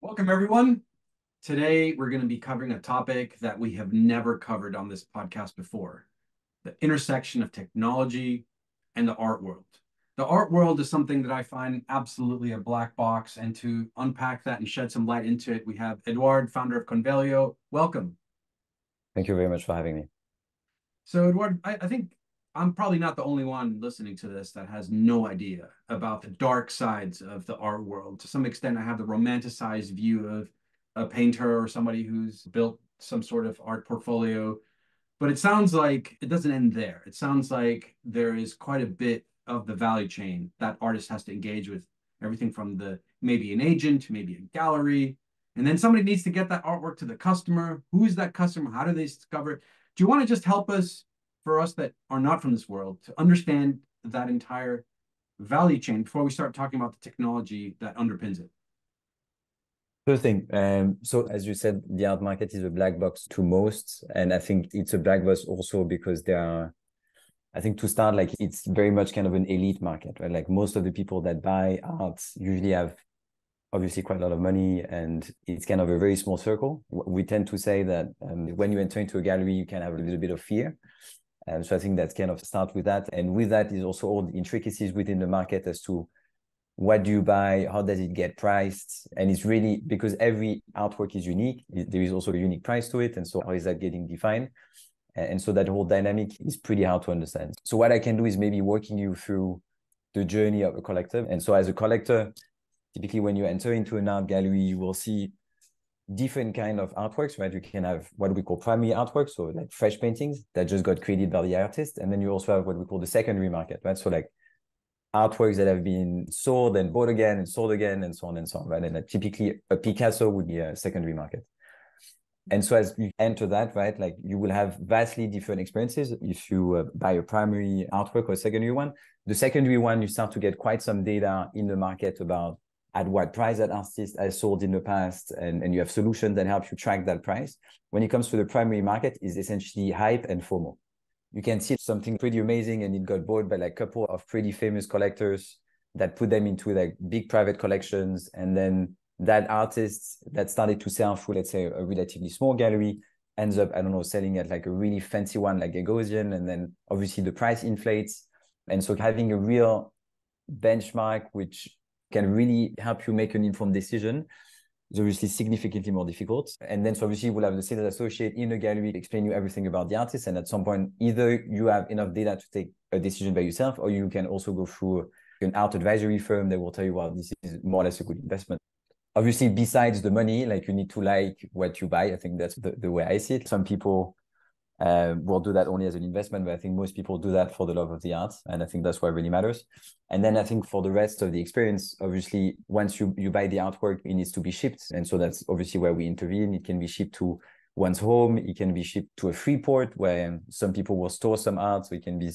Welcome, everyone. Today, we're going to be covering a topic that we have never covered on this podcast before, the intersection of technology and the art world. The art world is something that I find absolutely a black box, and to unpack that and shed some light into it, we have Edouard, founder of Convelio. Welcome. Thank you very much for having me. So, Edouard, I think I'm probably not the only one listening to this that has no idea about the dark sides of the art world. To some extent, I have the romanticized view of a painter or somebody who's built some sort of art portfolio. But it sounds like it doesn't end there. It sounds like there is quite a bit of the value chain that artist has to engage with, everything from the maybe an agent, maybe a gallery, and then somebody needs to get that artwork to the customer. Who's that customer? How do they discover it? Do you want to just help us, for us that are not from this world, to understand that entire value chain before we start talking about the technology that underpins it? First thing, so as you said, the art market is a black box to most, and I think it's a black box also because there are, I think to start, like it's very much kind of an elite market, right? Like most of the people that buy art usually have obviously quite a lot of money, and it's kind of a very small circle. We tend to say that when you enter into a gallery, you can have a little bit of fear. So I think that's kind of start with that. And with that is also all the intricacies within the market as to what do you buy, how does it get priced? And it's really because every artwork is unique. There is also a unique price to it. And so how is that getting defined? And so that whole dynamic is pretty hard to understand. So what I can do is maybe walking you through the journey of a collector. And so as a collector, typically when you enter into an art gallery, you will see different kind of artworks, right? You can have what we call primary artworks, so like fresh paintings that just got created by the artist. And then you also have what we call the secondary market, right? So like artworks that have been sold and bought again and sold again and so on and so on, right? And typically a Picasso would be a secondary market. And so as you enter that, right, like you will have vastly different experiences if you buy a primary artwork or a secondary one. The secondary one, you start to get quite some data in the market about at what price that artist has sold in the past, and you have solutions that help you track that price. When it comes to the primary market, is essentially hype and FOMO. You can see something pretty amazing and it got bought by like a couple of pretty famous collectors that put them into like big private collections. And then that artist that started to sell through, let's say, a relatively small gallery ends up, I don't know, selling at like a really fancy one like a Gaussian. And then obviously the price inflates. And so having a real benchmark, which can really help you make an informed decision, is obviously significantly more difficult. And then so obviously we'll have the sales associate in the gallery explain you everything about the artist. And at some point, either you have enough data to take a decision by yourself, or you can also go through an art advisory firm that will tell you, well, this is more or less a good investment. Obviously, besides the money, like you need to like what you buy. I think that's the way I see it. Some people will do that only as an investment, but I think most people do that for the love of the art. And I think that's what really matters. And then I think for the rest of the experience, obviously, once you buy the artwork, it needs to be shipped. And so that's obviously where we intervene. It can be shipped to one's home. It can be shipped to a free port where some people will store some art. So it can be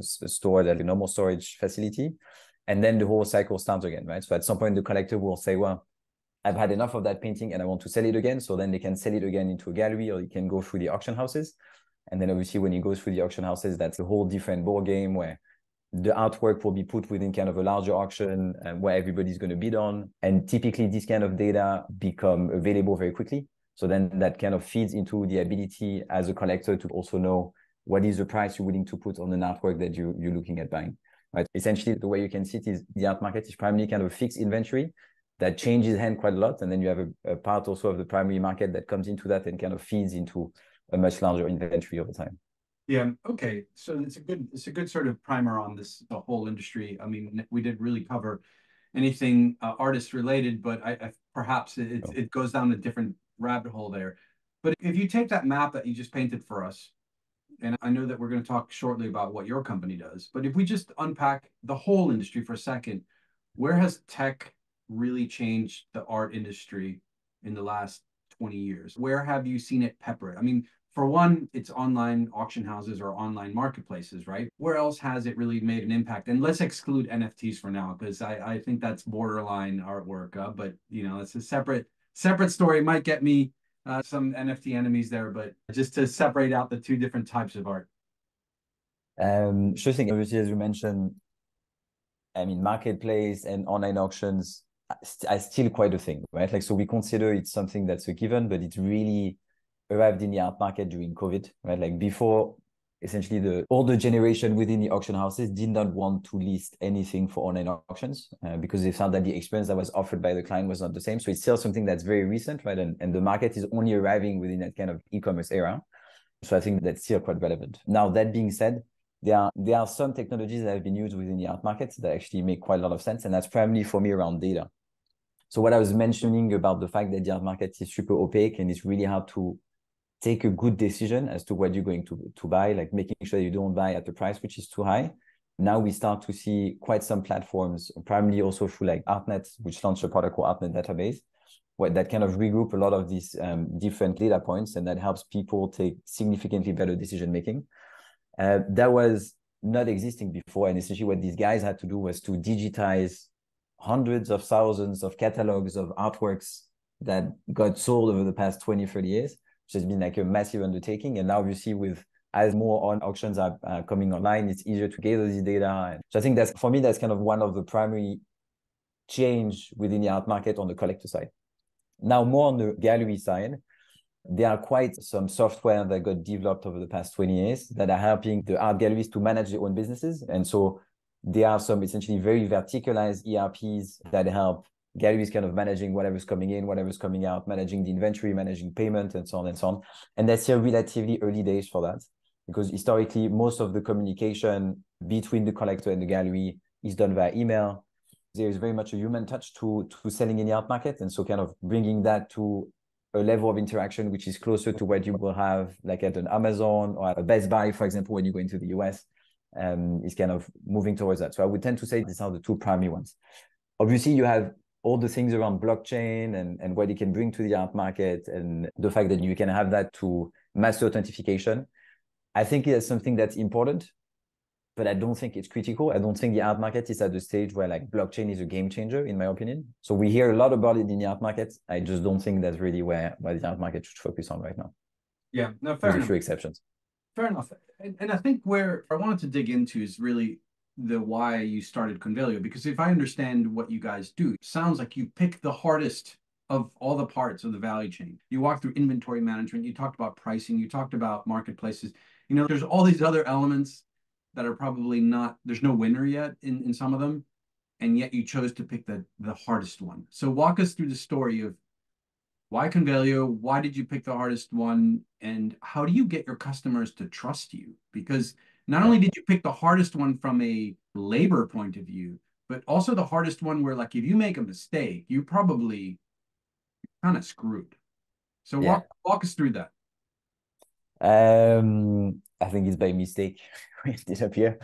stored at a normal storage facility. And then the whole cycle starts again, right? So at some point, the collector will say, well, I've had enough of that painting and I want to sell it again. So then they can sell it again into a gallery, or you can go through the auction houses. And then obviously when you go through the auction houses, that's a whole different ball game where the artwork will be put within kind of a larger auction and where everybody's going to bid on. And typically this kind of data become available very quickly. So then that kind of feeds into the ability as a collector to also know what is the price you're willing to put on an artwork that you're looking at buying. Right? Essentially, the way you can see it is the art market is primarily kind of a fixed inventory that changes hand quite a lot. And then you have a part also of the primary market that comes into that and kind of feeds into a much larger inventory over time. Yeah. Okay. So it's a good sort of primer on the whole industry. I mean, we did really cover anything artist related, but I perhaps it goes down a different rabbit hole there. But if you take that map that you just painted for us, and I know that we're going to talk shortly about what your company does, but if we just unpack the whole industry for a second, where has tech really changed the art industry in the last 20 years? Where have you seen it pepper it? I mean, for one, it's online auction houses or online marketplaces, right? Where else has it really made an impact? And let's exclude NFTs for now, because I think that's borderline artwork. But it's a separate story. It might get me some NFT enemies there, but just to separate out the two different types of art. Sure thing. Obviously, as you mentioned, I mean, marketplace and online auctions still quite a thing, right? Like, so we consider it's something that's a given, but it really arrived in the art market during COVID, right? Like before, essentially the older generation within the auction houses did not want to list anything for online auctions because they found that the experience that was offered by the client was not the same. So it's still something that's very recent, right? And the market is only arriving within that kind of e-commerce era. So I think that's still quite relevant. Now, that being said, there are some technologies that have been used within the art market that actually make quite a lot of sense. And that's primarily for me around data. So what I was mentioning about the fact that the art market is super opaque and it's really hard to take a good decision as to what you're going to buy, like making sure you don't buy at the price which is too high. Now we start to see quite some platforms, primarily also through like ArtNet, which launched a product called ArtNet Database, that kind of regroup a lot of these different data points, and that helps people take significantly better decision making. That was not existing before, and essentially what these guys had to do was to digitize hundreds of thousands of catalogs of artworks that got sold over the past 20, 30 years, which has been like a massive undertaking. And now you see as more on auctions are coming online, it's easier to gather the data. So I think that's, for me, that's kind of one of the primary change within the art market on the collector side. Now, more on the gallery side, there are quite some software that got developed over the past 20 years that are helping the art galleries to manage their own businesses. And so there are some essentially very verticalized ERPs that help galleries kind of managing whatever's coming in, whatever's coming out, managing the inventory, managing payment, and so on and so on. And that's still relatively early days for that, because historically, most of the communication between the collector and the gallery is done via email. There is very much a human touch to selling in the art market. And so kind of bringing that to a level of interaction which is closer to what you will have like at an Amazon or at a Best Buy, for example, when you go into the US, is kind of moving towards that. So I would tend to say these are the two primary ones. Obviously, you have all the things around blockchain and what it can bring to the art market, and the fact that you can have that to master authentication. I think it's something that's important, but I don't think it's critical. I don't think the art market is at the stage where like blockchain is a game changer, in my opinion. So we hear a lot about it in the art market. I just don't think that's really where the art market should focus on right now. Yeah, no, fair enough. With a few exceptions. Fair enough. And I think where I wanted to dig into is really the why you started Convelio, because if I understand what you guys do, it sounds like you pick the hardest of all the parts of the value chain. You walk through inventory management, you talked about pricing, you talked about marketplaces. You know, there's all these other elements that are probably not, there's no winner yet in some of them, and yet you chose to pick the hardest one. So walk us through the story of why Convelio, why did you pick the hardest one, and how do you get your customers to trust you? Because not only did you pick the hardest one from a labor point of view, but also the hardest one where like if you make a mistake, you probably kind of screwed. So walk us through that. I think it's by mistake we disappear.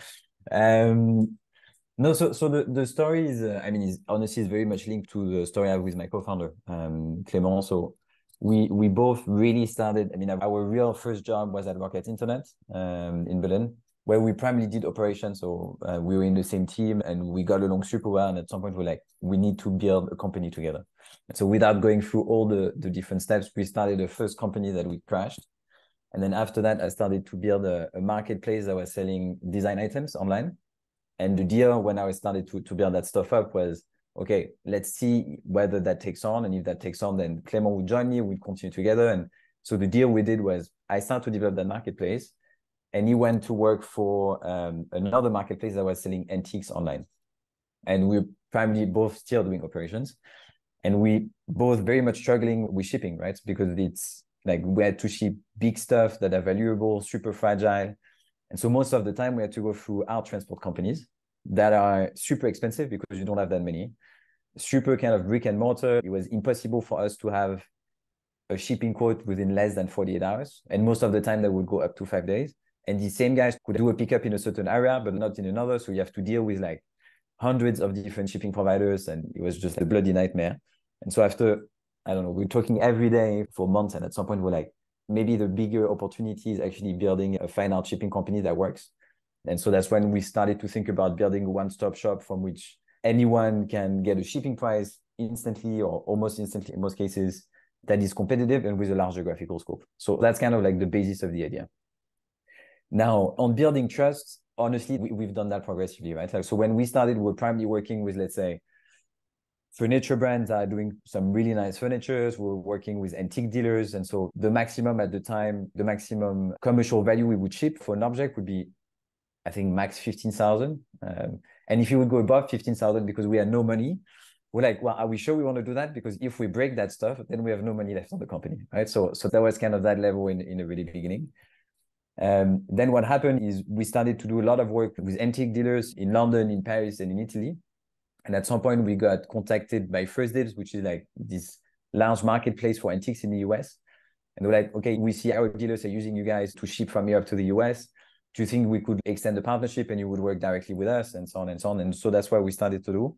No, so the story is, I mean, is honestly is very much linked to the story I have with my co-founder, Clément. So we both really started. I mean, our real first job was at Rocket Internet in Berlin, where we primarily did operations. So we were in the same team and we got along super well. And at some point, we're like, we need to build a company together. And so without going through all the different steps, we started the first company that we crashed. And then after that, I started to build a marketplace that was selling design items online. And the deal when I started to build that stuff up was, okay, let's see whether that takes on. And if that takes on, then Clément would join me, we'd continue together. And so the deal we did was I started to develop that marketplace, and he went to work for another marketplace that was selling antiques online. And we're primarily both still doing operations. And we both very much struggling with shipping, right? Because it's like we had to ship big stuff that are valuable, super fragile. And so most of the time we had to go through art transport companies that are super expensive because you don't have that many. Super kind of brick and mortar. It was impossible for us to have a shipping quote within less than 48 hours. And most of the time that would go up to 5 days. And the same guys could do a pickup in a certain area, but not in another. So you have to deal with like hundreds of different shipping providers. And it was just a bloody nightmare. And so after, I don't know, we're talking every day for months. And at some point we're like, maybe the bigger opportunity is actually building a fine art shipping company that works. And so that's when we started to think about building a one-stop shop from which anyone can get a shipping price instantly or almost instantly in most cases that is competitive and with a large geographical scope. So that's kind of like the basis of the idea. Now, on building trust, honestly, we've done that progressively, right? Like, so when we started, we were primarily working with, let's say, furniture brands are doing some really nice furnitures. We're working with antique dealers. And so the maximum at the time, the maximum commercial value we would ship for an object would be, I think, max 15,000. And if you would go above 15,000 because we had no money, we're like, well, are we sure we want to do that? Because if we break that stuff, then we have no money left on the company, right? So that was kind of that level in the really beginning. Then what happened is we started to do a lot of work with antique dealers in London, in Paris, and in Italy. And at some point, we got contacted by First Dibs, which is like this large marketplace for antiques in the US. And we're like, okay, we see our dealers are using you guys to ship from Europe to the US. Do you think we could extend the partnership and you would work directly with us, and so on and so on? And so that's what we started to do.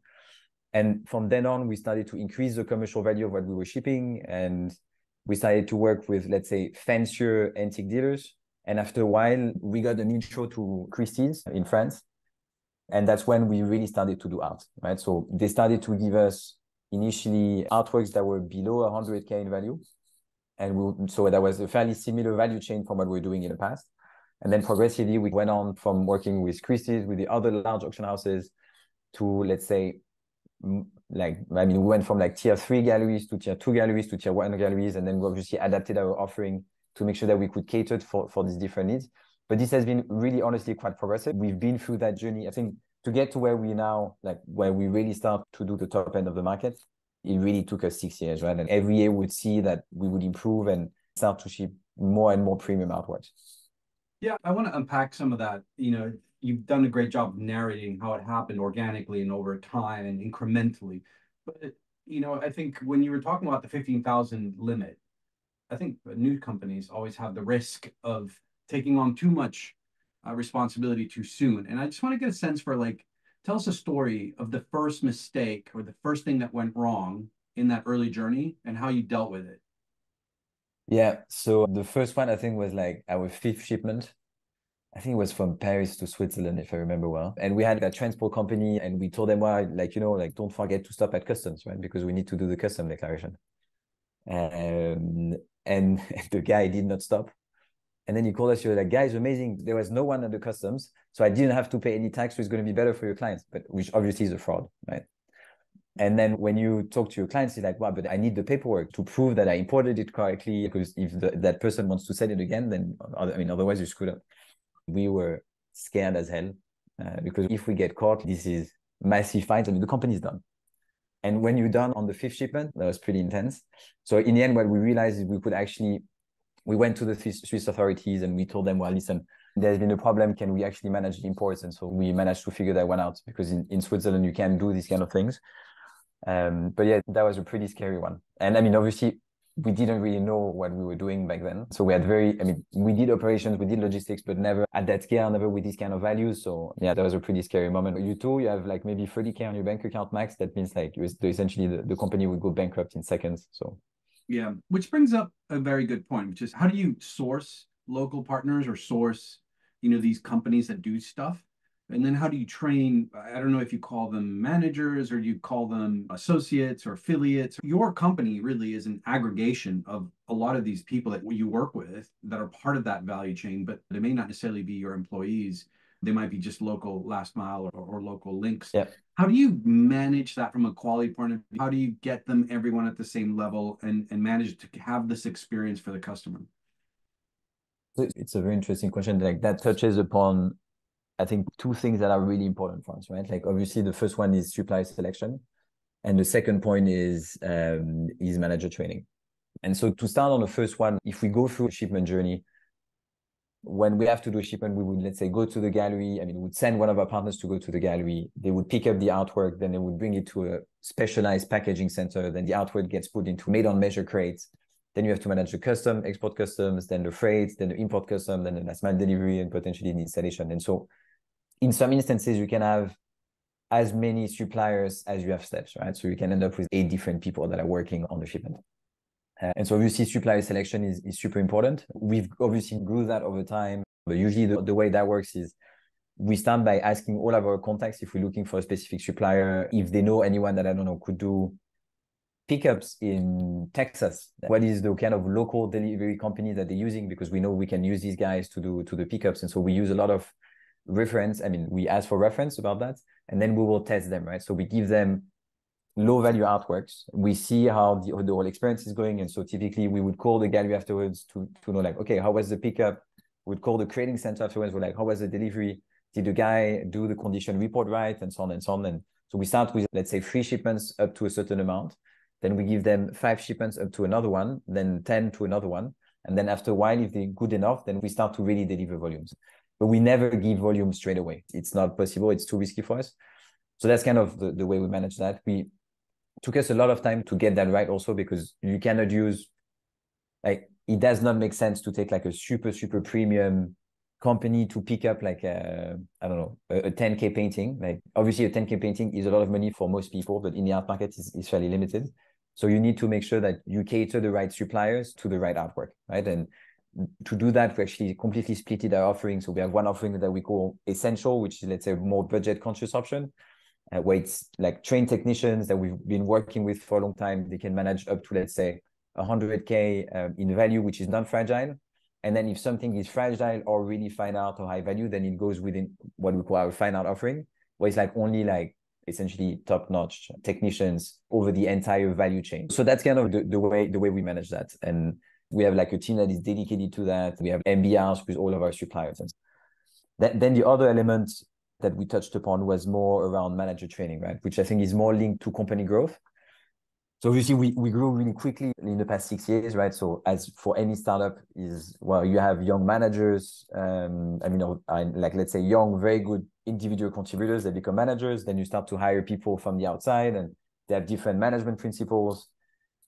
And from then on, we started to increase the commercial value of what we were shipping. And we started to work with, let's say, fancier antique dealers. And after a while, we got an intro to Christie's in France. And that's when we really started to do art, right? So they started to give us initially artworks that were below 100K in value. And so that was a fairly similar value chain from what we were doing in the past. And then progressively, we went on from working with Christie's, with the other large auction houses, to, let's say, we went from like tier 3 galleries to tier 2 galleries to tier 1 galleries. And then we obviously adapted our offering to make sure that we could cater for these different needs. But this has been really, honestly, quite progressive. We've been through that journey. I think to get to where we now, like where we really start to do the top end of the market, it really took us 6 years, right? And every year we'd see that we would improve and start to ship more and more premium artworks. Yeah, I want to unpack some of that. You've done a great job of narrating how it happened organically and over time and incrementally. But, I think when you were talking about the 15,000 limit, I think new companies always have the risk of taking on too much responsibility too soon. And I just want to get a sense for, like, tell us a story of the first mistake or the first thing that went wrong in that early journey and how you dealt with it. Yeah. So the first one, I think, was like our 5th shipment. I think it was from Paris to Switzerland, if I remember well. And we had a transport company and we told them, well, don't forget to stop at customs, right? Because we need to do the custom declaration. And the guy did not stop. And then he called us, he was like, guys, amazing. There was no one at the customs. So I didn't have to pay any tax. So it's going to be better for your clients, but which obviously is a fraud, right? And then when you talk to your clients, he's like, wow, but I need the paperwork to prove that I imported it correctly. Because if that person wants to sell it again, then otherwise you're screwed up. We were scared as hell because if we get caught, this is massive fines. The company's done. And when you're done on the 5th shipment, that was pretty intense. So in the end, what we realized is we went to the Swiss authorities and we told them, well, listen, there's been a problem. Can we actually manage the imports? And so we managed to figure that one out because in Switzerland, you can do these kind of things. But yeah, that was a pretty scary one. And obviously, we didn't really know what we were doing back then. So we had we did operations, we did logistics, but never at that scale, never with these kind of values. So yeah, that was a pretty scary moment. You have like maybe 30K on your bank account max. That means like essentially the company would go bankrupt in seconds. So yeah, which brings up a very good point, which is how do you source local partners or source, these companies that do stuff? And then how do you train? I don't know if you call them managers or you call them associates or affiliates. Your company really is an aggregation of a lot of these people that you work with that are part of that value chain, but they may not necessarily be your employees. They might be just local last mile or local links. yeah. How do you manage that from a quality point of view? How do you get them everyone at the same level and manage to have this experience for the customer? It's a very interesting question. Like that touches upon, I think, 2 things that are really important for us, right? Like obviously the first one is supply selection. And the second point is manager training. And so to start on the first one, if we go through a shipment journey, when we have to do a shipment, we would, let's say, go to the gallery. We would send one of our partners to go to the gallery. They would pick up the artwork, then they would bring it to a specialized packaging center. Then the artwork gets put into made-on-measure crates. Then you have to manage the custom, export customs, then the freight, then the import custom, then the last mile delivery, and potentially the installation. And so in some instances, you can have as many suppliers as you have steps, right? So you can end up with 8 different people that are working on the shipment. And so obviously supplier selection is super important. We've obviously grew that over time, but usually the way that works is we start by asking all of our contacts if we're looking for a specific supplier, if they know anyone that, could do pickups in Texas. What is the kind of local delivery company that they're using? Because we know we can use these guys to do the pickups. And so we use a lot of reference. We ask for reference about that, and then we will test them, right? So we give them low value artworks. We see how the whole experience is going. And so typically we would call the gallery afterwards to know like, okay, how was the pickup? We'd call the creating center afterwards. We're like, how was the delivery? Did the guy do the condition report right? And so on and so on. And so we start with, let's say, 3 shipments up to a certain amount. Then we give them 5 shipments up to another one, then 10 to another one. And then after a while, if they're good enough, then we start to really deliver volumes. But we never give volume straight away. It's not possible. It's too risky for us. So that's kind of the way we manage that. We took us a lot of time to get that right also, because you cannot use, like, it does not make sense to take like a super, super premium company to pick up like a, I don't know, a 10K painting. Like obviously a 10K painting is a lot of money for most people, but in the art market is fairly limited. So you need to make sure that you cater the right suppliers to the right artwork, right? And to do that, we actually completely splitted our offering. So we have one offering that we call Essential, which is, let's say, a more budget conscious option, where it's like trained technicians that we've been working with for a long time. They can manage up to, let's say, 100K in value, which is non-fragile. And then if something is fragile or really fine art or high value, then it goes within what we call our fine art offering, where it's like only like essentially top-notch technicians over the entire value chain. So that's kind of the way we manage that. And we have like a team that is dedicated to that. We have MBRs with all of our suppliers. And then the other element that we touched upon was more around manager training, right? Which I think is more linked to company growth. So obviously we grew really quickly in the past 6 years, right? So as for any startup is, well, you have young managers, like let's say young, very good individual contributors that become managers. Then you start to hire people from the outside and they have different management principles.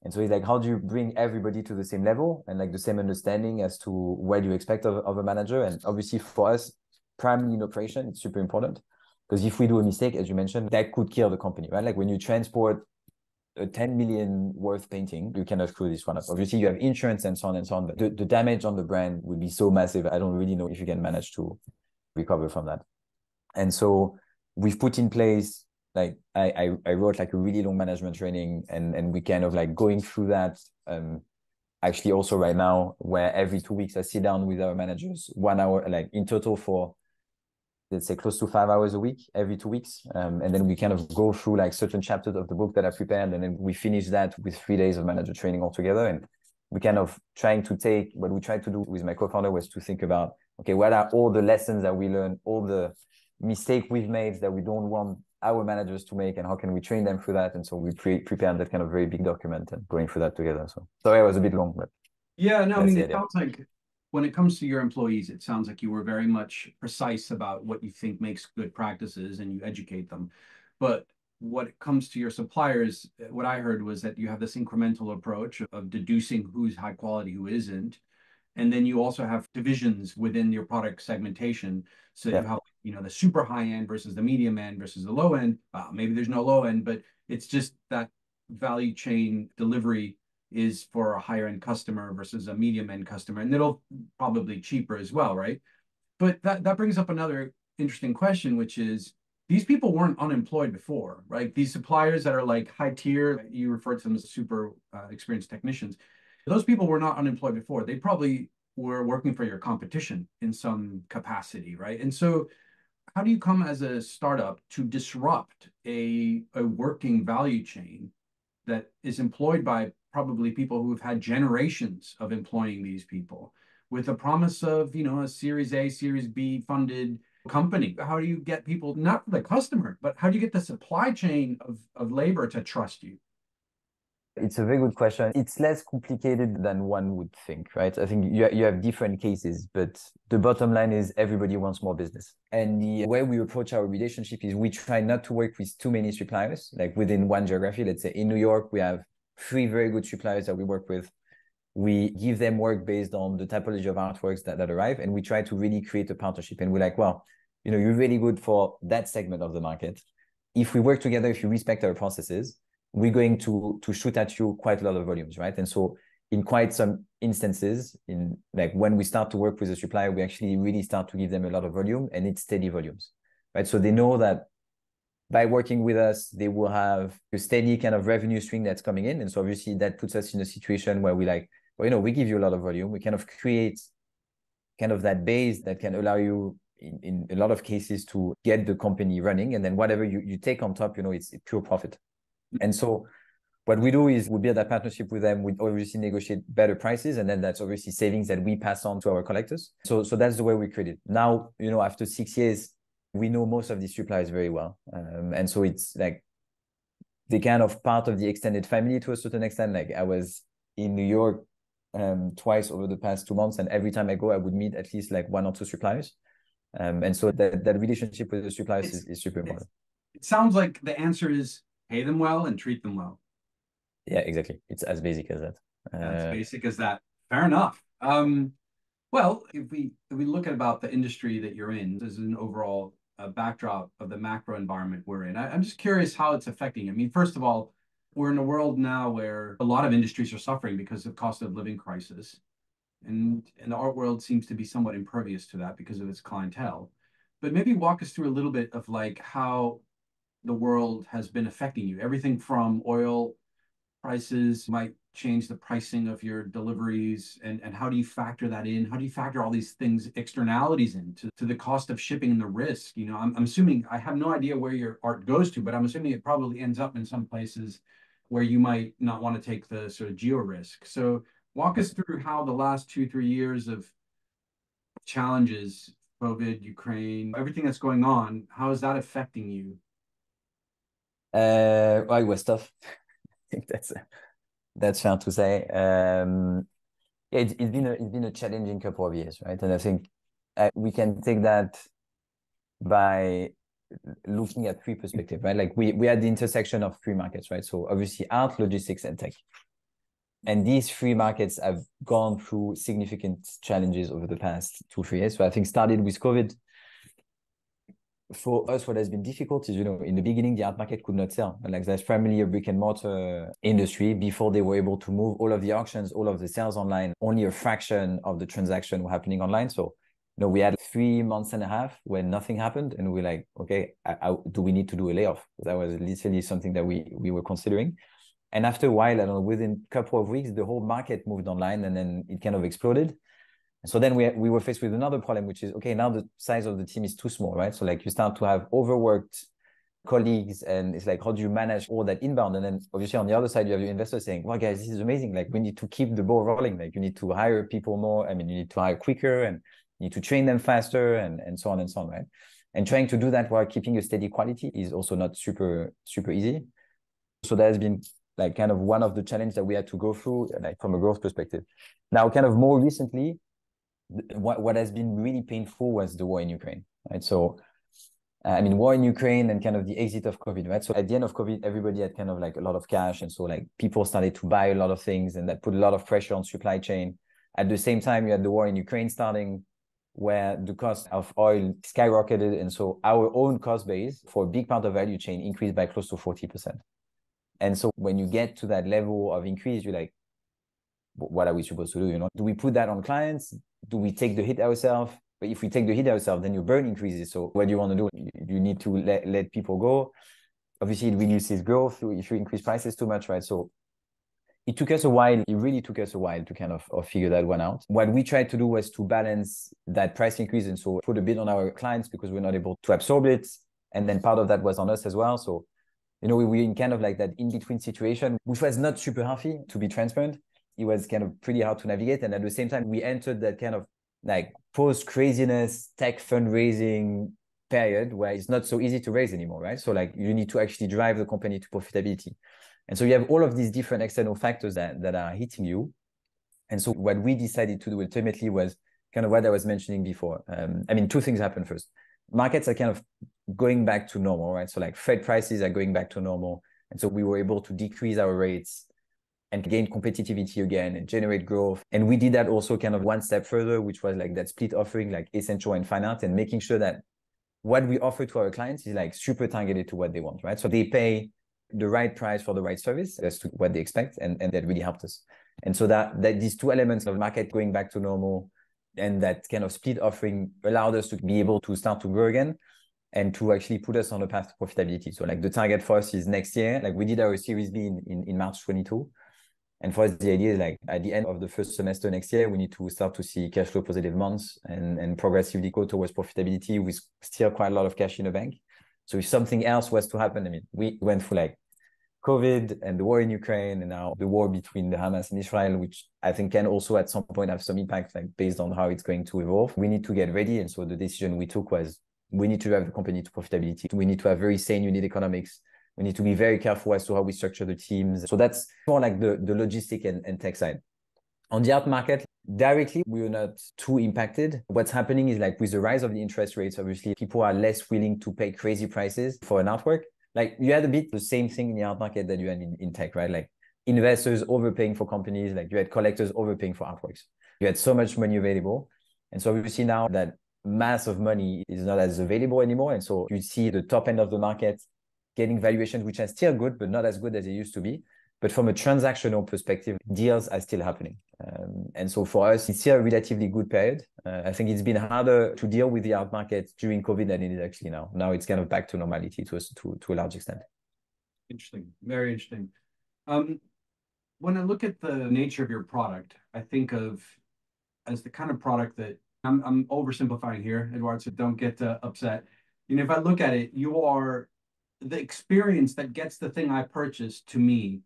And so it's like, how do you bring everybody to the same level and like the same understanding as to what you expect of a manager? And obviously for us, primarily in operation, it's super important, because if we do a mistake, as you mentioned, that could kill the company, right? Like when you transport a 10 million worth painting, you cannot screw this one up. Obviously, you have insurance and so on, but the damage on the brand would be so massive. I don't really know if you can manage to recover from that. And so we've put in place, like I wrote like a really long management training, and we kind of like going through that actually also right now, where every 2 weeks I sit down with our managers, 1 hour, like in total for, let's say, close to 5 hours a week, every 2 weeks. And then we kind of go through like certain chapters of the book that I prepared. And then we finish that with 3 days of manager training altogether. And we kind of trying to take, what we tried to do with my co-founder was to think about, okay, what are all the lessons that we learned, all the mistakes we've made that we don't want our managers to make, and how can we train them through that? And so we prepared that kind of very big document and going through that together. So sorry, it was a bit long, but yeah, no, I mean, it sounds like when it comes to your employees, it sounds like you were very much precise about what you think makes good practices and you educate them. But when it comes to your suppliers, what I heard was that you have this incremental approach of deducing who's high quality, who isn't. And then you also have divisions within your product segmentation. So you have, the super high end versus the medium end versus the low end. Maybe there's no low end, but it's just that value chain delivery is for a higher end customer versus a medium end customer. And it'll probably cheaper as well, right? But that brings up another interesting question, which is these people weren't unemployed before, right? These suppliers that are like high tier, you referred to them as super experienced technicians. Those people were not unemployed before. They probably were working for your competition in some capacity, right? And so how do you come as a startup to disrupt a working value chain that is employed by probably people who have had generations of employing these people with the promise of, a Series A, Series B funded company? How do you get people, not the customer, but how do you get the supply chain of labor to trust you? It's a very good question. It's less complicated than one would think, right? I think you have different cases, but the bottom line is everybody wants more business. And the way we approach our relationship is we try not to work with too many suppliers, like within one geography. Let's say in New York, we have 3 very good suppliers that we work with. We give them work based on the typology of artworks that arrive, and we try to really create a partnership. And we're like, well, you're really good for that segment of the market. If we work together, if you respect our processes, we're going to shoot at you quite a lot of volumes, right? And so in quite some instances, in like when we start to work with a supplier, we actually really start to give them a lot of volume, and it's steady volumes, right? So they know that by working with us, they will have a steady kind of revenue stream that's coming in. And so obviously that puts us in a situation where we like, well, we give you a lot of volume. We kind of create kind of that base that can allow you in a lot of cases to get the company running. And then whatever you take on top, it's pure profit. And so what we do is we build a partnership with them. We obviously negotiate better prices, and then that's obviously savings that we pass on to our collectors. So that's the way we create it. Now, after 6 years, we know most of these suppliers very well. And so it's like they kind of part of the extended family to a certain extent. Like I was in New York twice over the past 2 months, and every time I go, I would meet at least like one or two suppliers. And so that relationship with the suppliers is super important. It sounds like the answer is pay them well and treat them well. Yeah, exactly. It's as basic as that. As basic as that. Fair enough. Well, if we look at about the industry that you're in, as an overall backdrop of the macro environment we're in, I'm just curious how it's affecting. I mean, first of all, we're in a world now where a lot of industries are suffering because of cost of living crisis. And the art world seems to be somewhat impervious to that because of its clientele. But maybe walk us through a little bit of like how the world has been affecting you. Everything from oil prices might change the pricing of your deliveries, and how do you factor that in? How do you factor all these things, externalities into the cost of shipping and the risk? I'm assuming, I have no idea where your art goes to, but I'm assuming it probably ends up in some places where you might not want to take the sort of geo risk. So walk us through how the last 2-3 years of challenges, COVID, Ukraine, everything that's going on, how is that affecting you? Well, it was tough. I think that's fair to say. Yeah, it's been a challenging couple of years, right? And I think we can take that by looking at three perspectives, right? Like we had the intersection of three markets, right? So obviously art, logistics, and tech. And these three markets have gone through significant challenges over the past 2-3 years. So I think started with COVID. For us, what has been difficult is, in the beginning, the art market could not sell. Like there's primarily a brick and mortar industry. Before they were able to move all of the auctions, all of the sales online, only a fraction of the transaction were happening online. So, we had 3 months and a half when nothing happened, and we're like, okay, do we need to do a layoff? That was literally something that we were considering. And after a while, I don't know, within a couple of weeks, the whole market moved online, and then it kind of exploded. So then we were faced with another problem, which is, okay, now the size of the team is too small, right? So like you start to have overworked colleagues, and it's like, how do you manage all that inbound? And then obviously on the other side, you have your investors saying, well, guys, this is amazing. Like we need to keep the ball rolling. Like you need to hire people more. I mean, you need to hire quicker, and you need to train them faster, and so on and so on, right? And trying to do that while keeping a steady quality is also not super, super easy. So that has been like kind of one of the challenges that we had to go through, like from a growth perspective. Now, kind of more recently, what has been really painful was the war in Ukraine, right? So, I mean, war in Ukraine and kind of the exit of COVID, right? So at the end of COVID, everybody had kind of like a lot of cash. And so like people started to buy a lot of things, and that put a lot of pressure on supply chain. At the same time, you had the war in Ukraine starting, where the cost of oil skyrocketed. And so our own cost base for a big part of value chain increased by close to 40%. And so when you get to that level of increase, you're like, what are we supposed to do? Do we put that on clients? Do we take the hit ourselves? But if we take the hit ourselves, then your burn increases. So what do you want to do? You need to let people go. Obviously, it reduces growth if you increase prices too much, right? So it took us a while. It really took us a while to kind of figure that one out. What we tried to do was to balance that price increase, and so put a bit on our clients because we're not able to absorb it. And then part of that was on us as well. So, we were in kind of like that in-between situation, which was not super healthy, to be transparent. It was kind of pretty hard to navigate. And at the same time, we entered that kind of like post-craziness tech fundraising period where it's not so easy to raise anymore, right? So like you need to actually drive the company to profitability. And so you have all of these different external factors that are hitting you. And so what we decided to do ultimately was kind of what I was mentioning before. I mean, two things happen first. Markets are kind of going back to normal, right? So like freight prices are going back to normal. And so we were able to decrease our rates and gain competitivity again and generate growth. And we did that also kind of one step further, which was like that split offering, like essential and fine art, and making sure that what we offer to our clients is like super targeted to what they want, right? So they pay the right price for the right service as to what they expect. And that really helped us. And so that these two elements of market going back to normal and that kind of split offering allowed us to be able to start to grow again and to actually put us on a path to profitability. So like the target for us is next year. Like we did our Series B in March 22. And for us, the idea is like at the end of the first semester next year, we need to start to see cash flow positive months and progressively go towards profitability with still quite a lot of cash in the bank. So if something else was to happen, I mean, we went through like COVID and the war in Ukraine and now the war between the Hamas and Israel, which I think can also at some point have some impact, like based on how it's going to evolve. We need to get ready. And so the decision we took was we need to drive the company to profitability. We need to have very sane unit economics. We need to be very careful as to how we structure the teams. So that's more like the logistic and tech side. On the art market, directly, we were not too impacted. What's happening is like with the rise of the interest rates, obviously, people are less willing to pay crazy prices for an artwork. Like you had a bit the same thing in the art market that you had in tech, right? Like investors overpaying for companies, like you had collectors overpaying for artworks. You had so much money available. And so we see now that mass of money is not as available anymore. And so you see the top end of the market getting valuations, which are still good, but not as good as they used to be. But from a transactional perspective, deals are still happening. And so for us, it's still a relatively good period. I think it's been harder to deal with the art market during COVID than it is actually now. Now it's kind of back to normality to a large extent. Interesting. Very interesting. When I look at the nature of your product, I think of as the kind of product that I'm oversimplifying here, Edouard, so don't get upset. If I look at it, you are the experience that gets the thing I purchased to me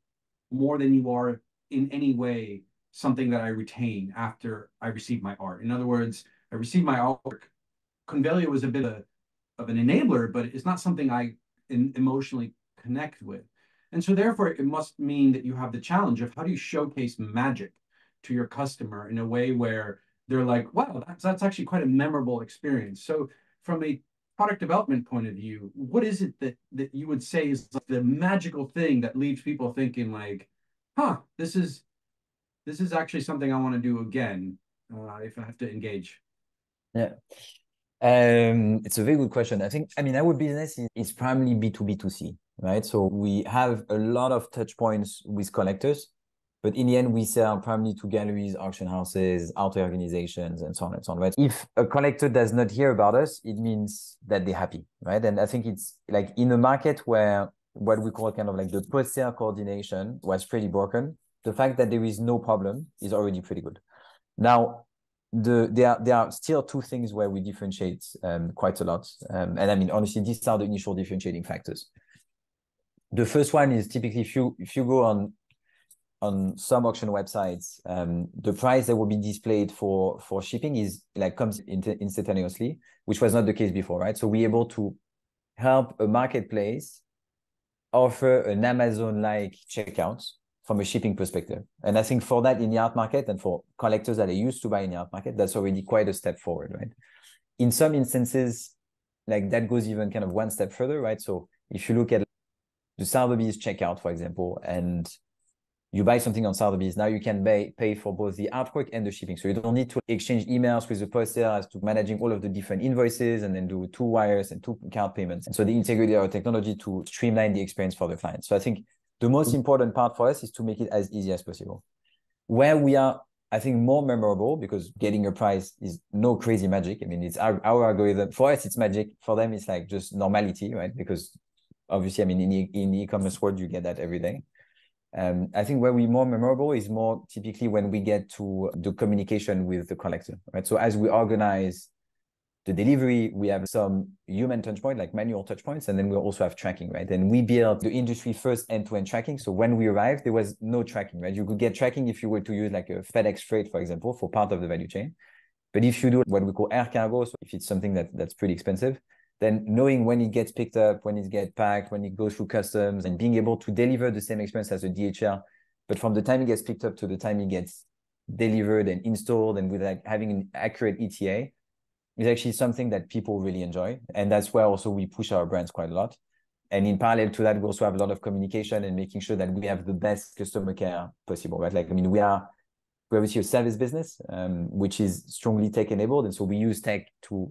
more than you are in any way something that I retain after I receive my art. In other words, I receive my artwork. Convelio was a bit of an enabler, but it's not something I emotionally connect with. And so therefore, it must mean that you have the challenge of how do you showcase magic to your customer in a way where they're like, wow, that's actually quite a memorable experience. So from a product development point of view, what is it that you would say is like the magical thing that leaves people thinking like, huh, this is actually something I want to do again if I have to engage? Yeah. It's a very good question. I mean, our business is primarily B2B2C, right? So we have a lot of touch points with collectors, but in the end, we sell primarily to galleries, auction houses, art organizations, and so on and so on, right? If a collector does not hear about us, it means that they're happy, right? And I think it's like in a market where what we call kind of like the post-sale coordination was pretty broken, the fact that there is no problem is already pretty good. Now, there are still two things where we differentiate quite a lot. And I mean, honestly, these are the initial differentiating factors. The first one is typically if you go on some auction websites, the price that will be displayed for shipping is like comes instantaneously, which was not the case before, right? So we're able to help a marketplace offer an Amazon-like checkout from a shipping perspective. And I think for that in the art market and for collectors that are used to buy in the art market, that's already quite a step forward, right? In some instances, like that goes even kind of one step further, right? So if you look at the Sotheby's checkout, for example, and you buy something on Sotheby's, now you can pay for both the artwork and the shipping. So you don't need to exchange emails with the poster as to managing all of the different invoices and then do 2 wires and 2 card payments. And so they integrated our technology to streamline the experience for the client. So I think the most important part for us is to make it as easy as possible. Where we are, I think, more memorable, because getting a prize is no crazy magic. I mean, it's our algorithm. For us, it's magic. For them, it's like just normality, right? Because obviously, I mean, in the e-commerce world, you get that every day. I think where we're more memorable is more typically when we get to the communication with the collector, right? So as we organize the delivery, we have some human touch point, like manual touch points, and then we also have tracking, right? And we built the industry first end-to-end tracking. So when we arrived, there was no tracking, right? You could get tracking if you were to use like a FedEx freight, for example, for part of the value chain. But if you do what we call air cargo, so if it's something that's pretty expensive, then knowing when it gets picked up, when it gets packed, when it goes through customs, and being able to deliver the same experience as a DHL, but from the time it gets picked up to the time it gets delivered and installed, and with like having an accurate ETA, is actually something that people really enjoy. And that's where also we push our brands quite a lot. And in parallel to that, we also have a lot of communication and making sure that we have the best customer care possible, right? Like, I mean, we're obviously a service business, which is strongly tech enabled. And so we use tech to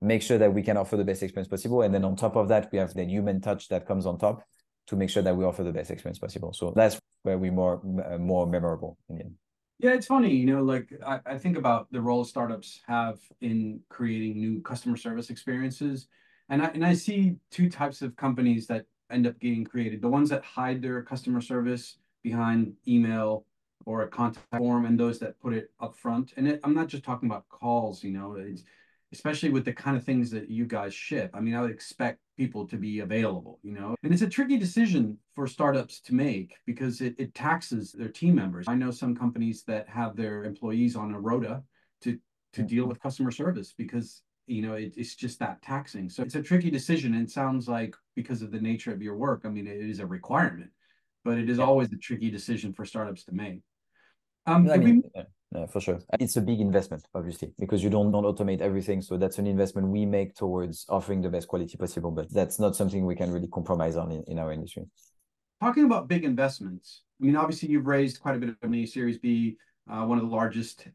make sure that we can offer the best experience possible. And then on top of that, we have the human touch that comes on top to make sure that we offer the best experience possible. So that's where we're more memorable in the end. Yeah, it's funny, like I think about the role startups have in creating new customer service experiences. And I see two types of companies that end up getting created. The ones that hide their customer service behind email or a contact form, and those that put it up front. And I'm not just talking about calls, especially with the kind of things that you guys ship. I mean, I would expect people to be available, you know, and it's a tricky decision for startups to make because it taxes their team members. I know some companies that have their employees on a rota to deal with customer service because you know it's just that taxing. So it's a tricky decision, and it sounds like because of the nature of your work, I mean, it is a requirement, but it is Yeah. always a tricky decision for startups to make. No, I Did we mean, for sure. It's a big investment, obviously, because you don't automate everything. So that's an investment we make towards offering the best quality possible. But that's not something we can really compromise on in our industry. talking about big investments? I mean, obviously you've raised quite a bit of money, Series B, one of the largest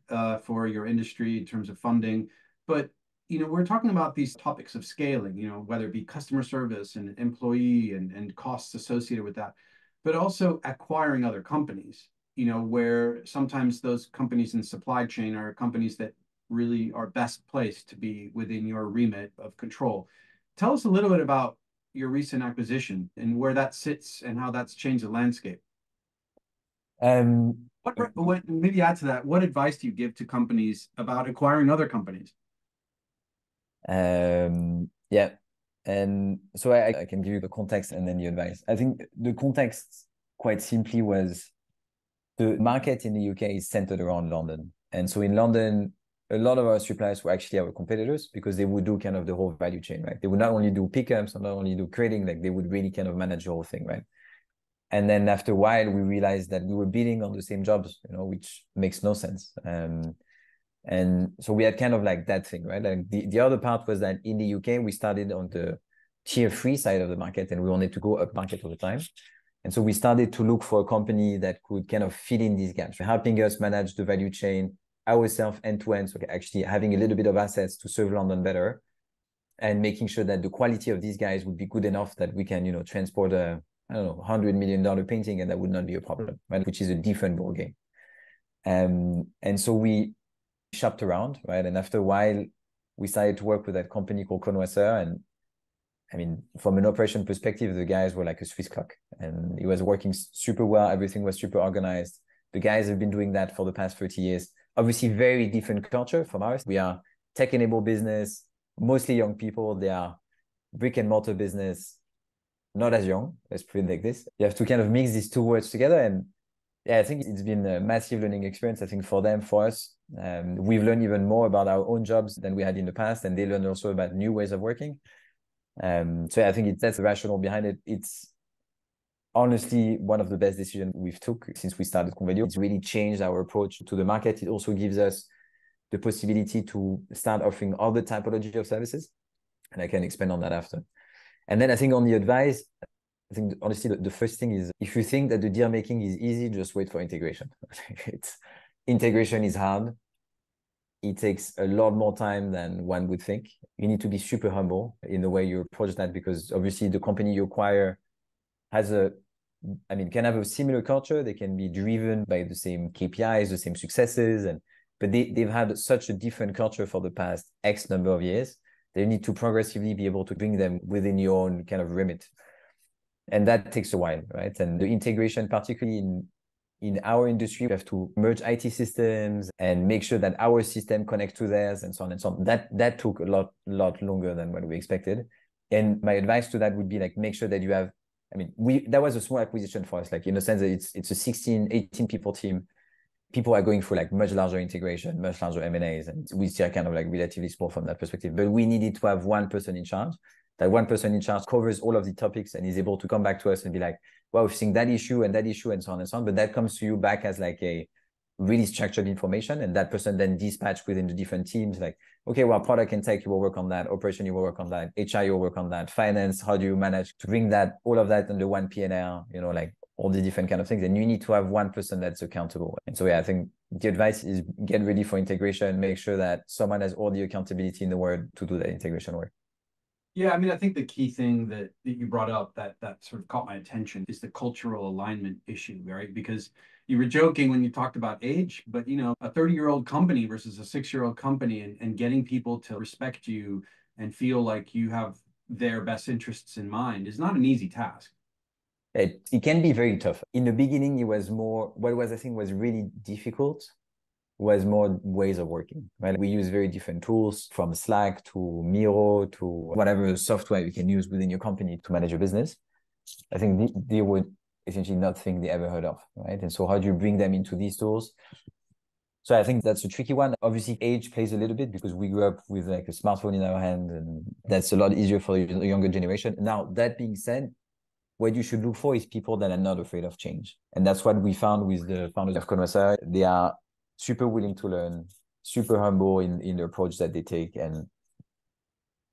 for your industry in terms of funding. But you know, we're talking about these topics of scaling, you know, whether it be customer service and employee and costs associated with that, but also acquiring other companies, you know, where sometimes those companies in supply chain are companies that really are best placed to be within your remit of control. Tell us a little bit about your recent acquisition and where that sits and how that's changed the landscape. Um, What maybe add to that, what advice do you give to companies about acquiring other companies? yeah. And so I can give you the context and then the advice. I think the context, quite simply, was the market in the UK is centered around London. And so in London, a lot of our suppliers were actually our competitors because they would do kind of the whole value chain, right? They would not only do pickups or not only do trading, like they would really kind of manage the whole thing, right? And then after a while, we realized that we were bidding on the same jobs, you know, which makes no sense. And so we had kind of like that thing, right? Like the other part was that in the UK, we started on the tier 3 side of the market and we wanted to go up market all the time. And so we started to look for a company that could kind of fill in these gaps, helping us manage the value chain ourselves end to end. So actually having a little bit of assets to serve London better and making sure that the quality of these guys would be good enough that we can, you know, transport a, I don't know, $100 million painting and that would not be a problem, right? Which is a different ball game. And so we shopped around, right? And after a while, we started to work with that company called Convelio. And I mean, from an operation perspective, the guys were like a Swiss clock and it was working super well. Everything was super organized. The guys have been doing that for the past 30 years. Obviously, very different culture from ours. We are tech-enabled business, mostly young people. They are brick and mortar business, not as young. Let's put it like this. You have to kind of mix these two words together. And yeah, I think it's been a massive learning experience, I think, for them, for us. We've learned even more about our own jobs than we had in the past. And they learned also about new ways of working. So yeah, I think that's the rationale behind it. It's honestly one of the best decisions we've took since we started Convelio. It's really changed our approach to the market. It also gives us the possibility to start offering other typology of services. And I can expand on that after. And then I think on the advice, I think honestly, the first thing is if you think that the deal making is easy, just wait for integration. Integration is hard. It takes a lot more time than one would think. You need to be super humble in the way you approach that because obviously the company you acquire can have a similar culture. They can be driven by the same KPIs, the same successes, but they've had such a different culture for the past X number of years. They need to progressively be able to bring them within your own kind of remit. And that takes a while, right? And the integration, particularly in our industry, we have to merge IT systems and make sure that our system connects to theirs and so on and so on. That took a lot longer than what we expected. And my advice to that would be like, make sure that you have, that was a small acquisition for us, like in the sense that it's a 16, 18 people team. People are going through like much larger integration, much larger M&As, and we still kind of like relatively small from that perspective. But we needed to have one person in charge. That one person in charge covers all of the topics and is able to come back to us and be like, well, we've seen that issue and so on and so on. But that comes to you back as like a really structured information. And that person then dispatched within the different teams, like, okay, well, product and tech, you will work on that. Operation, you will work on that. HR, you will work on that. Finance, how do you manage to bring that, all of that under one P&L, you know, like all the different kind of things. And you need to have one person that's accountable. And so, yeah, I think the advice is get ready for integration, make sure that someone has all the accountability in the world to do that integration work. Yeah, I mean, I think the key thing that you brought up that sort of caught my attention is the cultural alignment issue, right? Because you were joking when you talked about age, but you know, a 30-year-old company versus a 6-year-old company and getting people to respect you and feel like you have their best interests in mind is not an easy task. It can be very tough. In the beginning, it was more, what was I think was really difficult who has more ways of working, right? We use very different tools from Slack to Miro to whatever software you can use within your company to manage your business. I think they would essentially not think they ever heard of, right? And so how do you bring them into these tools? So I think that's a tricky one. Obviously, age plays a little bit because we grew up with like a smartphone in our hand, and that's a lot easier for the younger generation. Now, that being said, what you should look for is people that are not afraid of change. And that's what we found with the founders of Convelio. They are super willing to learn, super humble in the approach that they take. And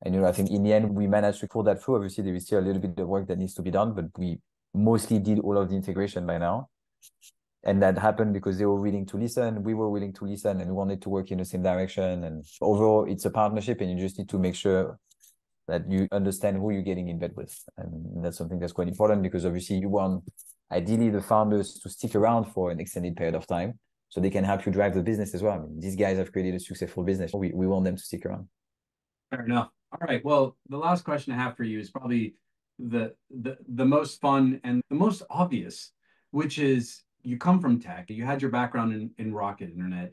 I think in the end, we managed to pull that through. Obviously, there is still a little bit of work that needs to be done, but we mostly did all of the integration by now. And that happened because they were willing to listen, we were willing to listen, and we wanted to work in the same direction. And overall, it's a partnership, and you just need to make sure that you understand who you're getting in bed with. And that's something that's quite important because obviously you want ideally the founders to stick around for an extended period of time so they can help you drive the business as well. I mean, these guys have created a successful business. We want them to stick around. Fair enough. All right. Well, the last question I have for you is probably the most fun and the most obvious, which is you come from tech. You had your background in rocket internet,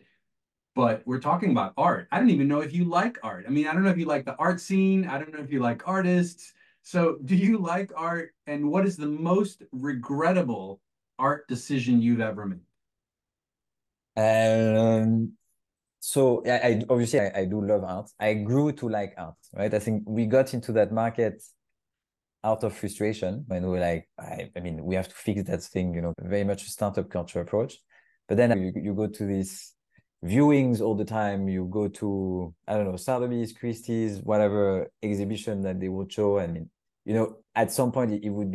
but we're talking about art. I don't even know if you like art. I mean, I don't know if you like the art scene. I don't know if you like artists. So, do you like art? And what is the most regrettable art decision you've ever made? Um, so I obviously I do love art. I grew to like art, right? I think we got into that market out of frustration when we were like, I mean, we have to fix that thing, very much a startup culture approach. But then you go to these viewings all the time. You go to, I don't know, Sotheby's, Christie's, whatever exhibition that they would show. And, at some point it would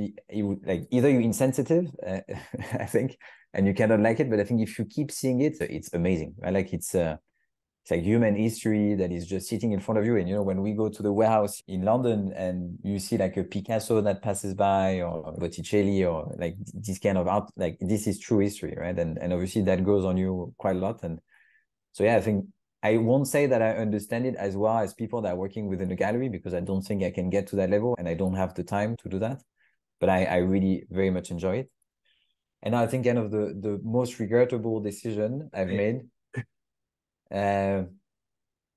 like either you're insensitive, I think, and you cannot like it. But I think if you keep seeing it, it's amazing. I like it's like human history that is just sitting in front of you. And when we go to the warehouse in London and you see like a Picasso that passes by or Botticelli or like this kind of art, like this is true history, right? And obviously that goes on you quite a lot. And so yeah, I think I won't say that I understand it as well as people that are working within the gallery because I don't think I can get to that level and I don't have the time to do that. But I really very much enjoy it. And I think kind of the most regrettable decision I've made. But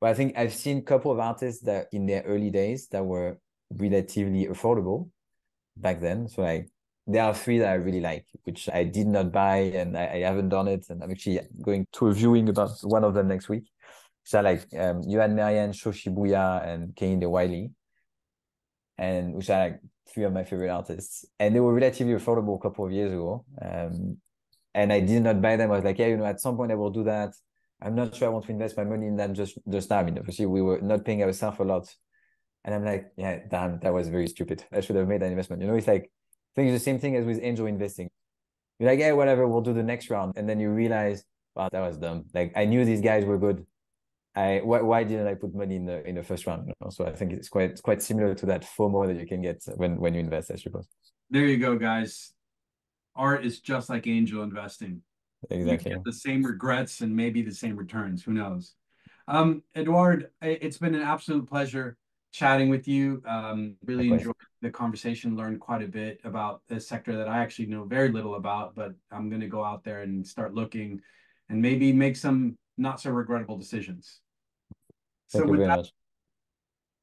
I think I've seen a couple of artists that in their early days that were relatively affordable back then. So like there are three that I really like, which I did not buy and I haven't done it. And I'm actually going to a viewing about one of them next week. So like Yohan Marian, Shoshibuya, and Kehinde Wiley, and which are like three of my favorite artists. And they were relatively affordable a couple of years ago. And I did not buy them. I was like, yeah, at some point I will do that. I'm not sure I want to invest my money in that just now. I mean, obviously we were not paying ourselves a lot. And I'm like, yeah, damn, that was very stupid. I should have made that investment. It's like, I think it's the same thing as with angel investing. You're like, yeah, whatever, we'll do the next round. And then you realize, wow, that was dumb. Like I knew these guys were good. Why didn't I put money in the first round? So I think it's quite similar to that FOMO that you can get when you invest, I suppose. There you go, guys. Art is just like angel investing. You Exactly. get the same regrets and maybe the same returns. Who knows? Edouard, it's been an absolute pleasure chatting with you. Really Likewise. enjoyed the conversation, learned quite a bit about a sector that I actually know very little about, but I'm going to go out there and start looking and maybe make some not so regrettable decisions. So Thank you with very that, much.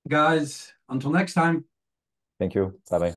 guys, until next time. Thank you. Bye bye.